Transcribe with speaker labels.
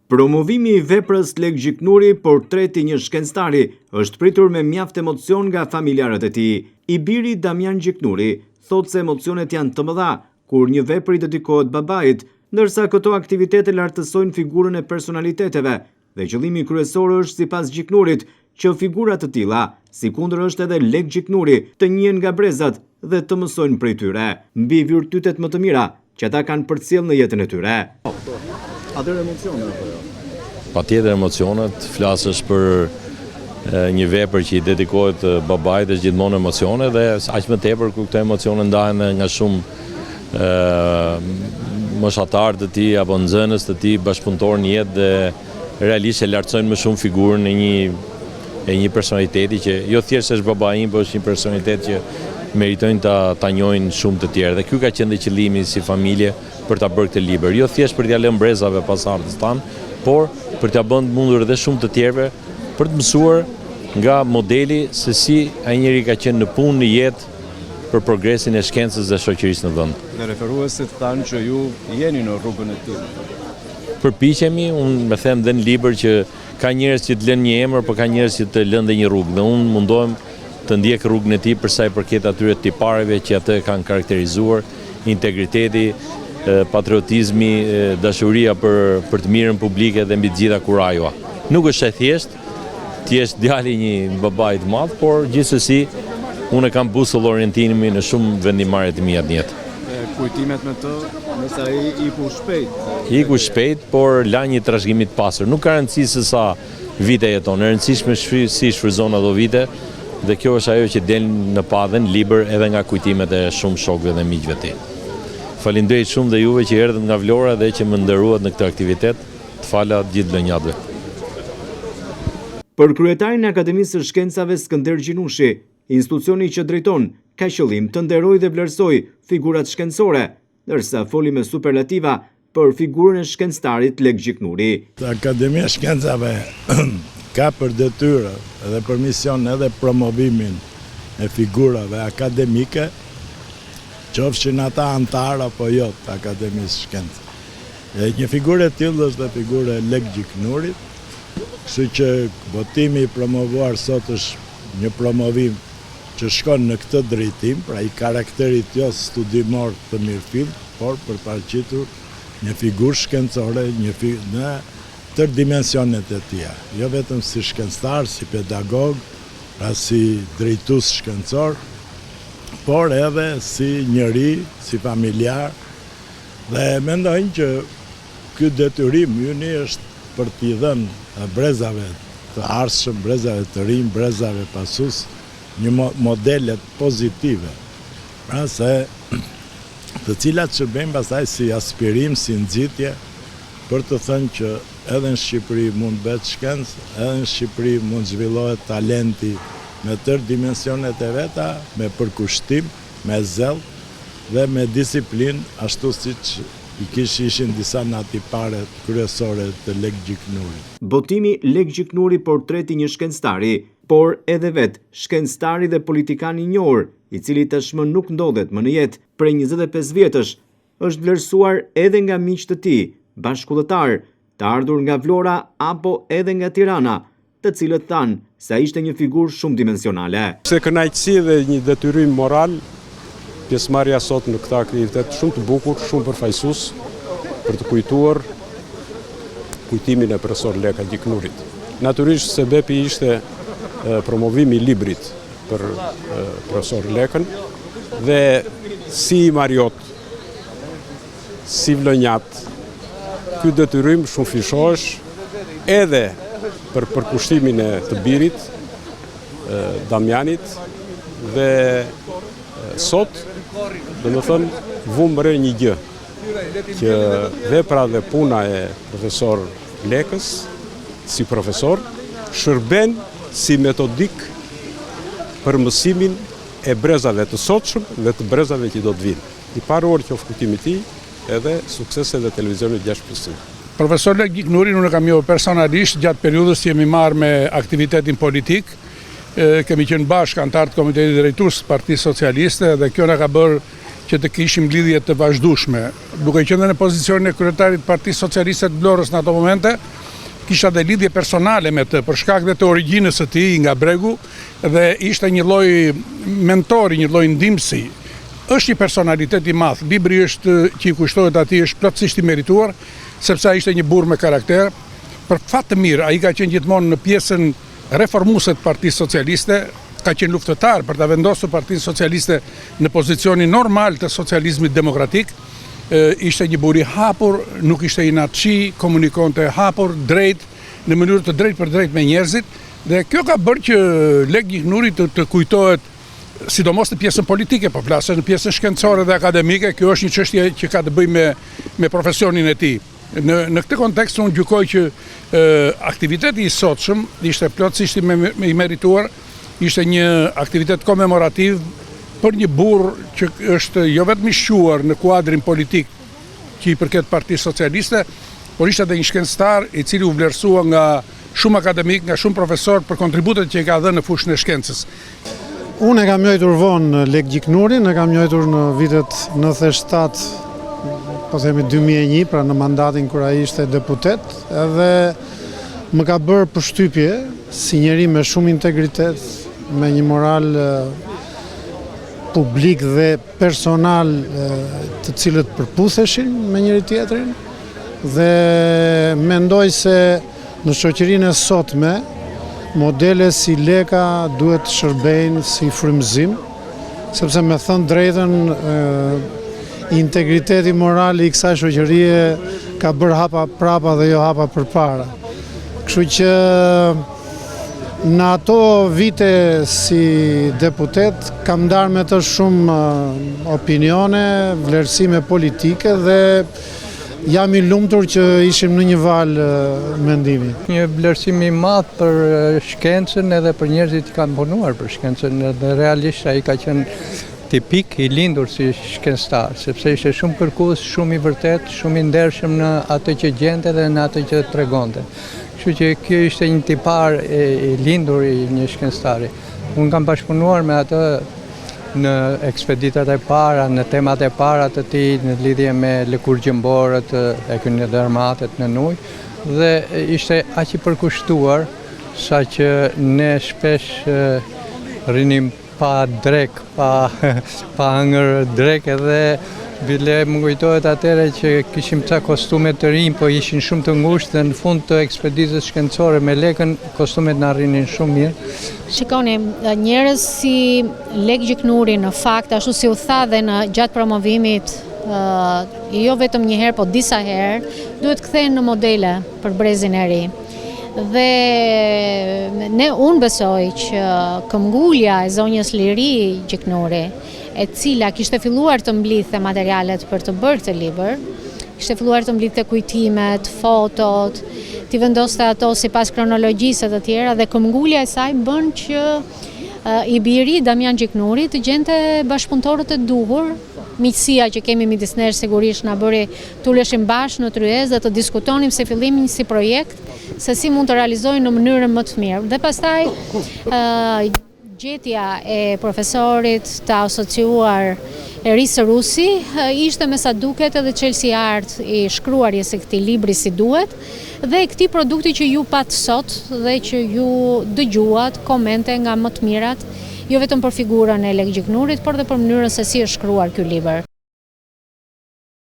Speaker 1: Promovimi i veprës Lek Gjiknuri, portreti një shkencëtari, është pritur me mjaft emocion nga familjarët e tij. I biri Damian Gjiknuri thotë se emocionet janë të mëdha kur një vepër i dedikohet babait, ndërsa këto aktivitete lartësojnë figurën e personaliteteve dhe qëllimi kryesor është sipas Gjiknurit që figura të tilla, sikundër është edhe Lek Gjiknuri, të njihen nga brezat dhe të mësojnë prej tyre, mbi virtytet më të mira që ata kanë përcjell në jetën e tyre. Atëherë emocione apo jo?
Speaker 2: Patjetër emocionet, flasësh për një vepër që i dedikohet babait është gjithmonë emocione dhe aq më tepër kur këto emocione ndahen nga shumë moshatar të tij apo nxënës të tij, bashkëpunëtor në jetë dhe realisht e lartësojnë më shumë figurën e një personaliteti që jo thjesht është babai im, por është një personalitet që meritojnë ta njohin shumë të tjerë. Dhe ky ka qenë qëllimi si familje për ta bërë këtë libër, jo thjesht për t'ia lënë brezave pasardhës tan, por për t'ia bënë mundur edhe shumë të tjerëve për të mësuar nga modeli se si ai njeri ka qenë në punë, në jetë për progresin e shkencës dhe shoqërisë në vend.
Speaker 3: Dhe referuesit thanë që ju jeni në rrugën e tij.
Speaker 2: Përpiqemi, unë më them dhe në libër që ka njerëz që të lënë një emër, por ka njerëz që të lënë dhe një rrugë. Dhe unë mundohem të ndjek rrugën e tij për sa i përket atyre tipareve që atë kanë karakterizuar, integriteti, patriotizmi, dashuria për të mirën publike dhe mbi të gjitha kurajua. Nuk është e thjesht djali një babai të madh, por gjithsesi unë kam busull orientimin në shumë vendimmarrje të mia në jetë.
Speaker 3: Kujtimet me të, nëse ai iku shpejt.
Speaker 2: Iku shpejt, por la një trashëgimi të pasur. Nuk ka rëndësi se sa vite jeton, e rëndësishme si shfryzon ato vite, dhe kjo është ajo që del në padhen libër edhe nga kujtimet e shumë shokëve dhe miqve të tij. Falenderoj shumë dhe juve që erdhët nga Vlora dhe që më nderuat në këtë aktivitet. Të fala gjithë blënjatëve.
Speaker 1: Për kryetarin e Akademisë së Shkencave Skënder Gjinushi, institucioni që drejton ka qëllim të nderojë dhe vlerësojë figurat shkencore, ndërsa foli me superlativa për figurën e shkencëtarit Lek Gjiknuri.
Speaker 4: Akademia e Shkencave ka për detyrë edhe për mision edhe promovimin e figurave akademike, qofshin ata antar apo jo të Akademisë Shkencave. Një figurë e tillë është dhe figura e Lek Gjiknurit, kështu që votimi i promovuar sot është një promovim që shkon në këtë drejtim, pra i karakterit jo studimor të mirëfill, por për paraqitur një figurë shkencore në tërë dimensionet e tija. Jo vetëm si shkencëtar, si pedagog, pra si drejtues shkencor, por edhe si njeri, si familjar, dhe mendojnë që ky detyrim yni është për t'i dhënë brezave të ardhshëm, brezave të rinj, brezave pasus, një modelet pozitive, pra se të cilat shërbejnë pastaj si aspirim, si nxitje, për të thënë që edhe në Shqipëri mund bëhet shkencë, edhe në Shqipëri mund zhvillohet talenti me tërë dimensionet e veta, me përkushtim, me zell dhe me disiplinë, ashtu siç ishin disa nga tiparet kryesore të Lek Gjiknuri.
Speaker 1: Botimi Lek Gjiknuri, portreti një shkencëtari, por edhe vetë shkencëtari dhe politikan i njohur, i cili tashmë nuk ndodhet më në jetë prej 25 vjetësh, është vlerësuar edhe nga miqtë të tij, bashkëkollëtar, të ardhur nga Vlora apo edhe nga Tirana, të cilët thanë se ai ishte një figurë shumë dimensionale.
Speaker 5: Se kënaqësi dhe një detyrim moral, pjesëmarrja sot në këtë aktivitet shumë të bukur, shumë përfaqësues për të kujtuar kujtimin e profesor Leka Gjiknurit. Natyrisht sebepi ishte promovimi i librit për profesor Lekën dhe si i Mariot, si vlonjat, ky detyrim shumë fishohesh edhe për përkushtimin e të birit, Damianit, dhe sot, do të thënë, vumë re një gjë, që vepra dhe puna e profesor Lekës, si profesor, shërben si metodik për mësimin e brezave të sotshëm dhe të brezave që do të vinë. I paruar qoftë kujtimi i tij edhe suksese dhe televizionit 6+1.
Speaker 6: Profesor Lek Gjiknuri unë kam njohur personalisht gjatë periudhës që jemi marrë me aktivitetin politik. Kemi qenë bashkë antar të Komitetit Drejtues të Partisë Socialiste dhe kjo na ka bërë që të kishim lidhje të vazhdueshme. Duke qenë në pozicionin e kryetarit të Partisë Socialiste të Vlorës në ato momente, kisha dhe lidhje personale me të, për shkak dhe të origjinës së tij nga Bregu, dhe ishte një lloj mentori, një lloj ndihmësi. Është një personalitet i madh. Libri që i kushtohet atij është plotësisht i merituar, sepse ai ishte një burr me karakter. Për fat të mirë, ai ka qenë gjithmonë në pjesën reformuese të Partisë Socialiste, ka qenë luftëtar për ta vendosur Partinë Socialiste në pozicionin normal të socializmit demokratik. Ishte një burr i hapur, nuk ishte inatçi, komunikonte hapur, drejt, në mënyrë të drejtë për drejt me njerëzit, dhe kjo ka bërë që Lek Gjiknuri të kujtohet sidomos në pjesën politike, po flasë në pjesën shkencore dhe akademike. Kjo është një çështje që ka të bëjë me profesionin e tij. Në këtë kontekst unë gjykoj që aktiviteti i sotshëm ishte plotësisht i merituar, ishte një aktivitet komemorativ për një burr që është jo vetëm i shquar në kuadrin politik që i përket Partisë Socialiste, por ishte edhe një shkencëtar i cili u vlerësua nga shumë akademik, nga shumë profesor për kontributet që i ka dhënë në fushën e shkencës.
Speaker 7: Unë e kam njohur vonë Lek Gjiknurin, e kam njohur në vitet 97, po themi 2001, pra në mandatin kur ai ishte deputet, edhe më ka bërë përshtypje si njeri me shumë integritet, me një moral publik dhe personal të cilët përputheshin me njëri tjetrin, dhe mendoj se në shoqërinë e sotme modele si Leka duhet të shërbejnë si frymëzim, sepse me thënë drejtën integriteti moral i kësaj shoqërie ka bërë hapa prapa dhe jo hapa përpara. Kështu që në ato vite si deputet kam ndarë me të shumë opinione, vlerësime politike, dhe jam i lumtur që ishim në një valë mendimi.
Speaker 8: Një vlerësim i madh për shkencën edhe për njerëzit që kanë punuar për shkencën, dhe realisht ai ka qenë tipik i lindur si shkencëtar, sepse ishte shumë kërkues, shumë i vërtet, shumë i ndershëm në atë që gjente dhe në atë që tregonte. Kështu që kjo ishte një tipar i lindur i një shkencëtari. Unë kam bashkëpunuar me atë në ekspeditat e para, në temat e para të tij, në lidhje me lëkurë gjëmborët, ekunidermatet në ujë, dhe ishte aq i përkushtuar sa që ne shpesh rinim pa drek, pa hëngër drek, edhe bile më kujtohet atëre që kishim ca kostume të rinj, po ishin shumë të ngushtë, dhe në fund të ekspeditës shkencore me Lekën kostumet na rrinin shumë mirë.
Speaker 9: Shikoni, njerëz si Lek Gjiknuri në fakt, ashtu si u tha dhe në gjatë promovimit, jo vetëm një herë, po disa herë, duhet kthehen në modele për brezin e ri. Dhe unë besoj që këmbgulja e zonjës Liri Gjiknuri, e cila kishte filluar të mblidhte materialet për të bërë këtë libër, kishte filluar të mblidhte kujtimet, fotot, t'i vendoste ato sipas kronologjisë të tjera, dhe këmbgulja e saj bën që i biri Damian Gjiknuri të gjente bashkëpunëtorët e duhur. Miqësia që kemi midis nesh sigurisht na bëri të uleshim bashkë në tryezë dhe të diskutonim se fillimi si projekt, se si mund të realizojnë në mënyrën më të mirë. Dhe pastaj gjetja e profesorit të asociuar Erisë Rusi ishte me sa duket edhe çelësi art i shkruarjes së këtij libri si duhet, dhe këtij produkti që ju pat sot dhe që ju dëgjuat komente nga më të mirat, jo vetëm për figurën e Lek Gjiknurit, por dhe për mënyrën se si është shkruar ky libër.